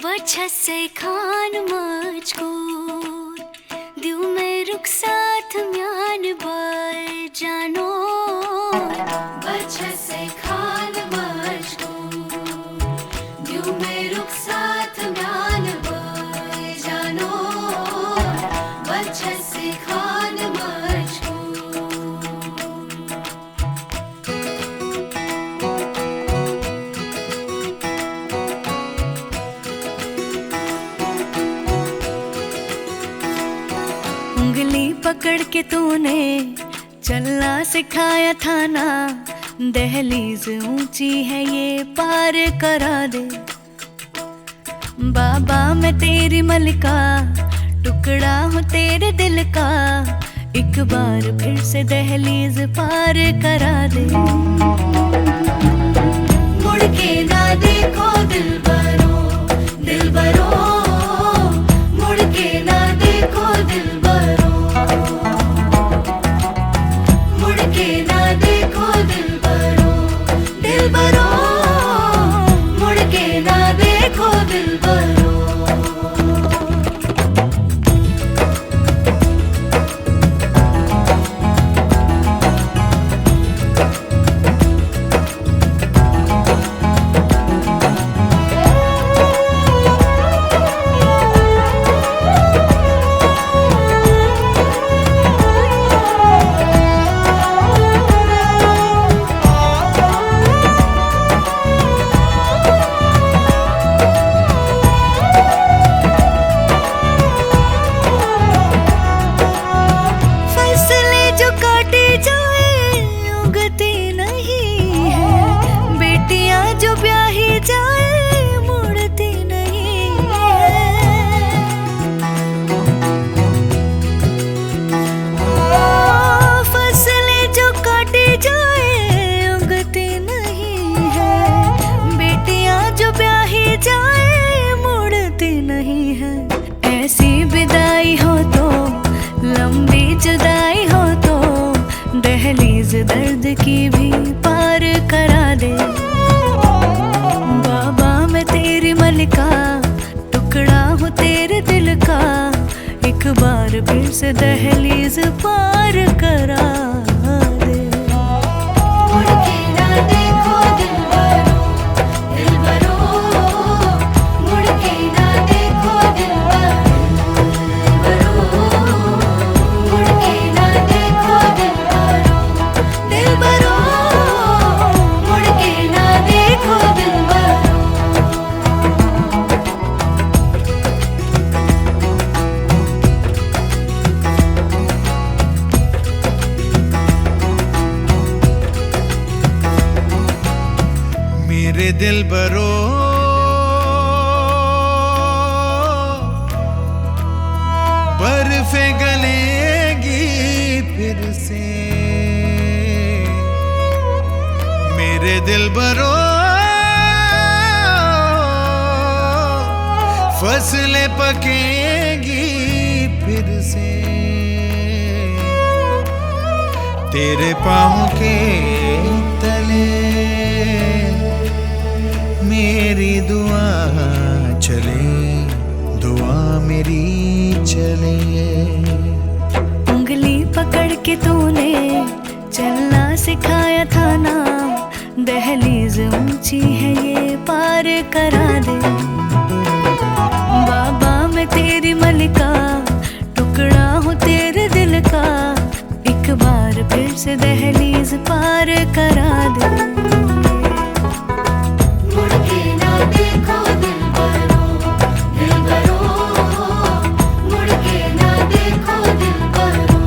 वच्छसे खान मजकूर दिल में रुखसात म्यान बर जानो वच्छसे खान मजकूर दिल में रुखसात म्यान बर जानो वच्छसे खान उंगली पकड़ के तूने चलना सिखाया था ना, दहलीज ऊंची है ये पार करा दे। बाबा मैं तेरी मलिका, टुकड़ा हूँ तेरे दिल का, एक बार फिर से दहलीज पार करा दे। मुड़ के ना देखो दिलबरो दिलबरो, मुड़ के ना देखो दिलबरो, मुड़ के ना देखो दिलबरो दिलबरो, मुड़ के ना देखो दिलबरो। ऐसी विदाई हो तो लंबी जुदाई हो तो दहलीज दर्द की भी पार करा दे। बाबा मैं तेरी मलिका, टुकड़ा हूँ तेरे दिल का, एक बार फिर से दहलीज पार करा दे। मुड़ के ना देखो दिलबरो दिलबरो, मुड़ के ना देखो दिलबरो, मेरे दिलबरो बर्फे गलेगी फिर से, मेरे दिलबरो फसलें पकेगी फिर से, तेरे पाँव के तले मेरी दुआ चले, दुआ मेरी चले। उंगली पकड़ के तूने चलना सिखाया था ना, दहलीज ऊंची है ये पार करा दे। बाबा मैं तेरी मलिका, टुकड़ा हूँ तेरे दिल का, एक बार फिर से दहलीज पार करा दे। देखो दिलबरो दिलबरो, मुड़ के ना देखो दिलबरो,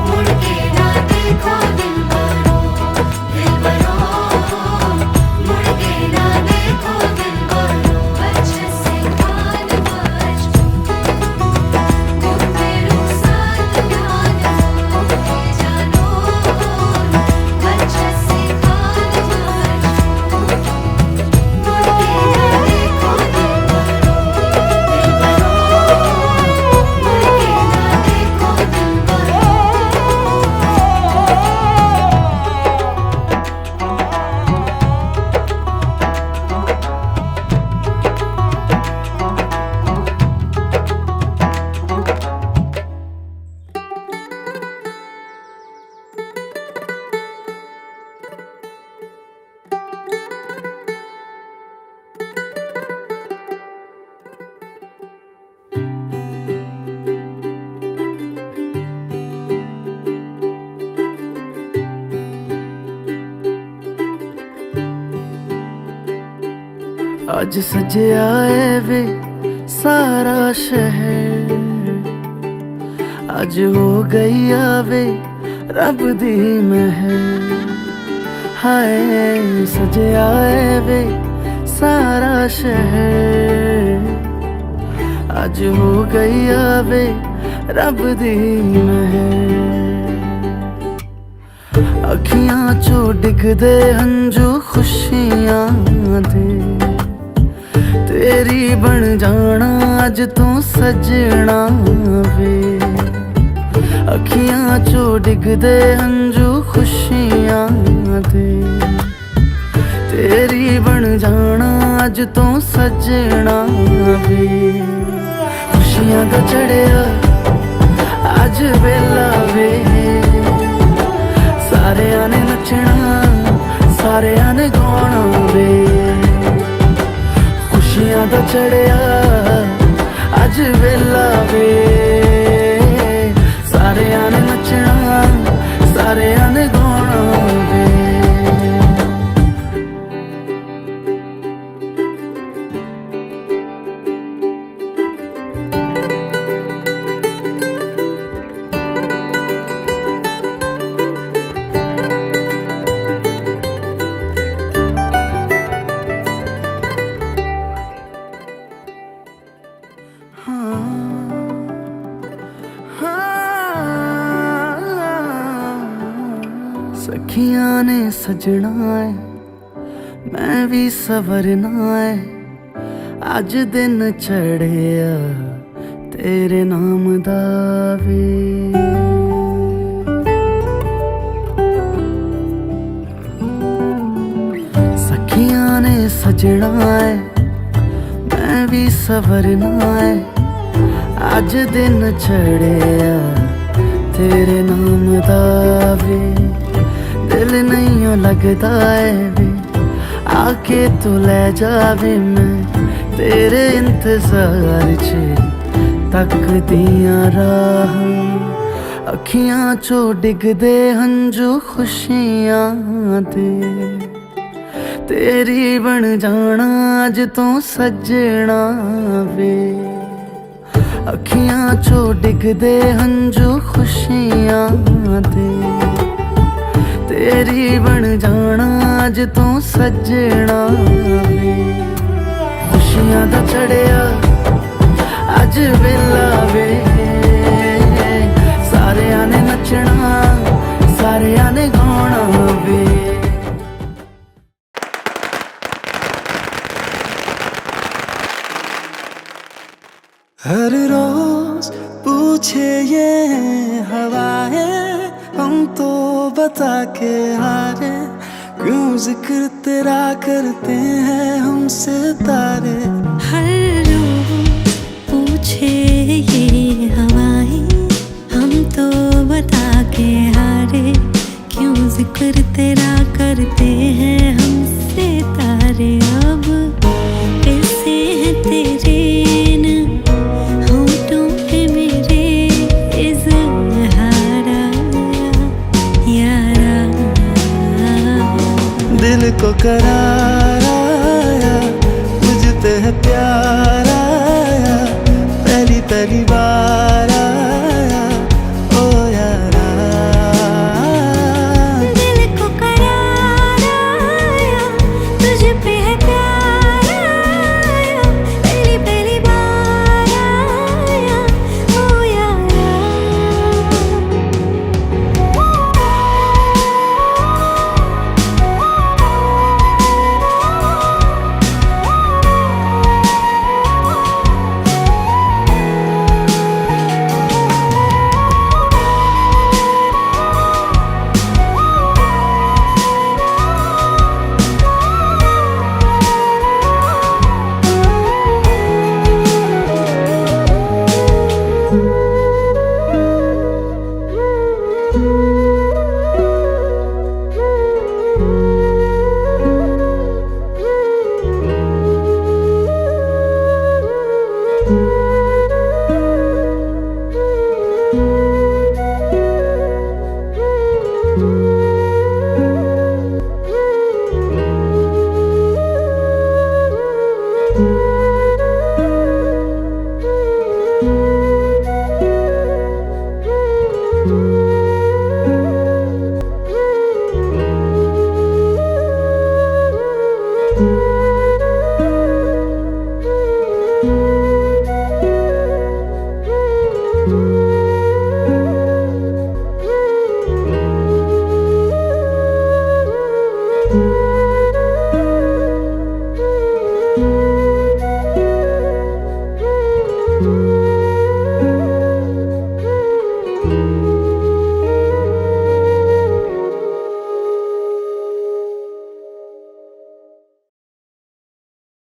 मुड़ के ना देखो दिलबरो दिलबरो, मुड़ के ना देखो दिलबरो। वच्छसे खान मजकूर दिल में रुखसात म्यान बर आज सजया है वे सारा शहर, आज हो गई आवे रब दी महर। हाय सजया है वे सारा शहर, आज हो गई आवे रब दी महर। अखियां चो डिगदे हंजू खुशियां दे, तेरी बन जाना अज तू सजना वे। अखियां चो डिगदे हंजू खुशियां दे, तेरी बन जाना अज तू सजना वे। खुशियां दा चढ़िया अज वेला वे, सारेयां ने नचना सारेयां ने गाना वे। खुशियां दा चढ़िया अज वेला वे, सारेयां ने नचना सारेयां ने गाना वे। सखियां ने सजना है मैं भी सवरना है, अज दिन चढ़िया तेरे नाम दा वे। सखियां ने सजना है मैं भी सवरना है, अज दिन चढ़िया तेरे नाम दा वे। दिल नहीं लगता है वे आके तू ले जावे, मैं तेरे इंतजार च तक दिया राह। अखियां चो डिगदे हंजू खुशियां दे, तेरी बन जाना अज तू सजना वे। अखियां चो डिगदे हंजू खुशियां दे, तेरी बन जाना अज तू सजना वे। खुशियां दा चढ़िया अज वेला वे, सारेयां ने नचना सारेयां ने गाना वे। हर रोज पूछे ये हवाएं हम तो बता के हारे, क्यों जिक्र तेरा करते हैं हम सितारे। हर रोज पूछे ये हवाएं हम तो बता के हारे, क्यों जिक्र तेरा करते हैं हम सितारे। अब कैसे हैं तेरे होंठों पे मेरे इज़हारा यारा। दिल को करार आया मुझ पे है प्यार आया, पहली पहली बार